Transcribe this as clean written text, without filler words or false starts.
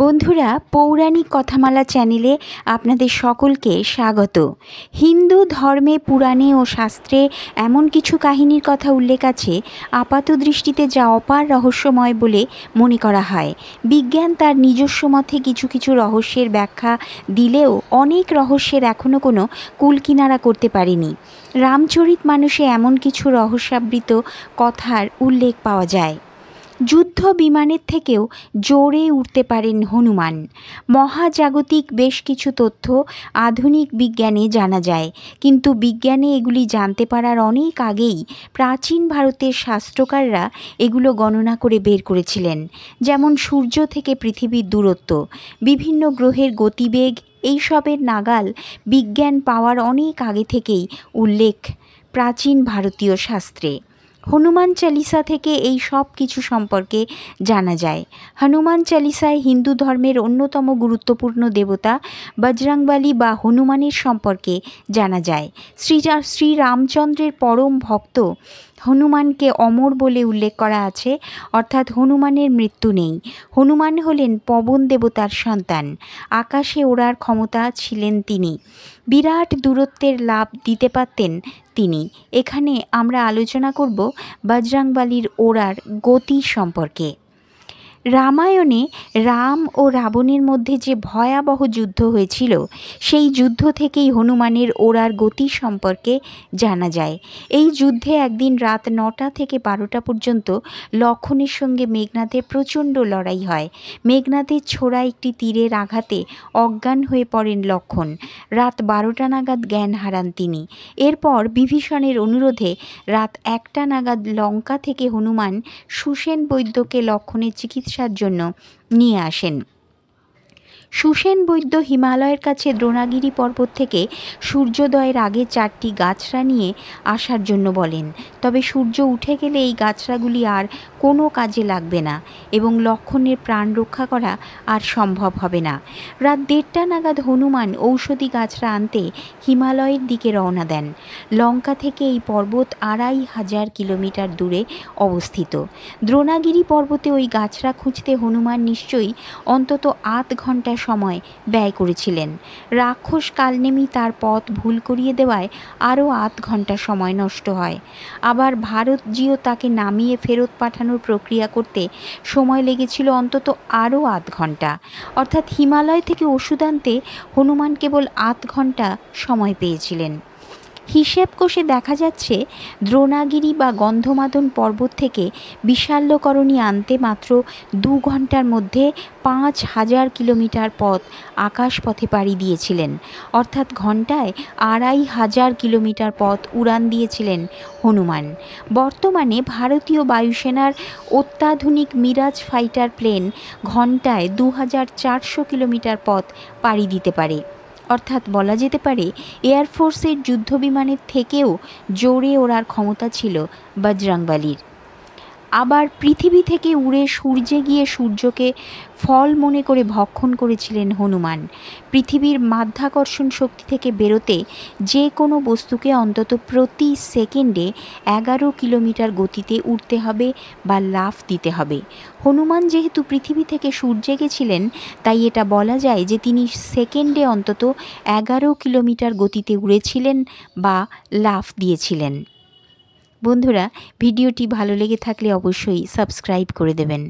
বন্ধুরা, পৌরাণিক কথামালা চ্যানেলে আপনাদের সকলকে স্বাগত। হিন্দু ধর্মে, পুরাণে ও শাস্ত্রে এমন কিছু কাহিনীর কথা উল্লেখ আছে আপাত দৃষ্টিতে যা অপার রহস্যময় বলে মনে করা হয়। বিজ্ঞান তার নিজস্ব মতে কিছু কিছু রহস্যের ব্যাখ্যা দিলেও অনেক রহস্যের এখনও কোনো কুলকিনারা করতে পারেনি। রামচরিতমানসে এমন কিছু রহস্যাবৃত কথার উল্লেখ পাওয়া যায়। যুদ্ধ বিমানের থেকেও জোরে উড়তে পারেন হনুমান। মহাজাগতিক বেশ কিছু তথ্য আধুনিক বিজ্ঞানে জানা যায়, কিন্তু বিজ্ঞানে এগুলি জানতে পারার অনেক আগেই প্রাচীন ভারতের শাস্ত্রকাররা এগুলো গণনা করে বের করেছিলেন। যেমন সূর্য থেকে পৃথিবীর দূরত্ব, বিভিন্ন গ্রহের গতিবেগ, এইসবের নাগাল বিজ্ঞান পাওয়ার অনেক আগে থেকেই উল্লেখ প্রাচীন ভারতীয় শাস্ত্রে। হনুমান চালিসা থেকে এই সব কিছু সম্পর্কে জানা যায়। হনুমান চালিসায় হিন্দু ধর্মের অন্যতম গুরুত্বপূর্ণ দেবতা বজরংবলী বা হনুমানের সম্পর্কে জানা যায়। শ্রী রামচন্দ্রের পরম ভক্ত হনুমানকে অমর বলে উল্লেখ করা আছে, অর্থাৎ হনুমানের মৃত্যু নেই। হনুমান হলেন পবন দেবতার সন্তান। আকাশে ওড়ার ক্ষমতা ছিলেন তিনি। বিরাট দূরত্বের লাভ দিতে পারতেন তিনি। এখানে আমরা আলোচনা করব বজরংবলীর ওড়ার গতি সম্পর্কে। রামায়ণে রাম ও রাবণের মধ্যে যে ভয়াবহ যুদ্ধ হয়েছিল, সেই যুদ্ধ থেকেই হনুমানের ওড়ার গতি সম্পর্কে জানা যায়। এই যুদ্ধে একদিন রাত 9টা থেকে 12টা পর্যন্ত লক্ষ্মণের সঙ্গে মেঘনাদের প্রচণ্ড লড়াই হয়। মেঘনাদের ছোড়া একটি তীরের আঘাতে অজ্ঞান হয়ে পড়েন লক্ষ্মণ। রাত 12টা নাগাদ জ্ঞান হারান তিনি। এরপর বিভীষণের অনুরোধে রাত 1টা নাগাদ লঙ্কা থেকে হনুমান সুসেন বৈদ্যকে লক্ষ্মণের চিকিৎসার জন্য নিয়ে আসেন। সুসেন বৈদ্য হিমালয়ের কাছে দ্রোণাগিরি পর্বত থেকে সূর্যোদয়ের আগে 4টি গাছড়া নিয়ে আসার জন্য বলেন। তবে সূর্য উঠে গেলে এই গাছড়াগুলি আর কোনো কাজে লাগবে না এবং লক্ষ্মণের প্রাণ রক্ষা করা আর সম্ভব হবে না। রাত 1:30টা নাগাদ হনুমান ঔষধি গাছড়া আনতে হিমালয়ের দিকে রওনা দেন। লঙ্কা থেকে এই পর্বত 2500 কিলোমিটার দূরে অবস্থিত। দ্রোণাগিরি পর্বতে ওই গাছড়া খুঁজতে হনুমান নিশ্চয়ই অন্তত 8 ঘন্টা সময় ব্যয় করেছিলেন। রাক্ষস কালনেমি তার পথ ভুল করিয়ে দেওয়ায় আরও 8 ঘন্টা সময় নষ্ট হয়। আবার ভারতজিও তাকে নামিয়ে ফেরত পাঠানোর প্রক্রিয়া করতে সময় লেগেছিল অন্তত আরও 8 ঘন্টা। অর্থাৎ হিমালয় থেকে ওষুধ আনতে হনুমান কেবল 8 ঘন্টা সময় পেয়েছিলেন। হিসেব কষে দেখা যাচ্ছে দ্রোণাগিরি বা গন্ধমাদন পর্বত থেকে বিশাল্যকরণী আনতে মাত্র 2 ঘন্টার মধ্যে 5000 কিলোমিটার পথ আকাশপথে পাড়ি দিয়েছিলেন। অর্থাৎ ঘন্টায় 2500 কিলোমিটার পথ উড়ান দিয়েছিলেন হনুমান। বর্তমানে ভারতীয় বায়ুসেনার অত্যাধুনিক মিরাজ ফাইটার প্লেন ঘন্টায় 2400 কিলোমিটার পথ পাড়ি দিতে পারে। অর্থাৎ বলা যেতে পারে এয়ারফোর্সের যুদ্ধবিমানের থেকেও জোরে ওড়ার ক্ষমতা ছিল বজরংবলীর। আবার পৃথিবী থেকে উড়ে সূর্যে গিয়ে সূর্যকে ফল মনে করে ভক্ষণ করেছিলেন হনুমান। পৃথিবীর মাধ্যাকর্ষণ শক্তি থেকে বেরোতে যে কোনো বস্তুকে অন্তত প্রতি সেকেন্ডে 11 কিলোমিটার গতিতে উঠতে হবে বা লাফ দিতে হবে। হনুমান যেহেতু পৃথিবী থেকে সূর্যে গেছিলেন, তাই এটা বলা যায় যে তিনি সেকেন্ডে অন্তত 11 কিলোমিটার গতিতে উড়েছিলেন বা লাফ দিয়েছিলেন। বন্ধুরা, ভিডিওটি ভালো লেগে থাকলে অবশ্যই সাবস্ক্রাইব করে দেবেন।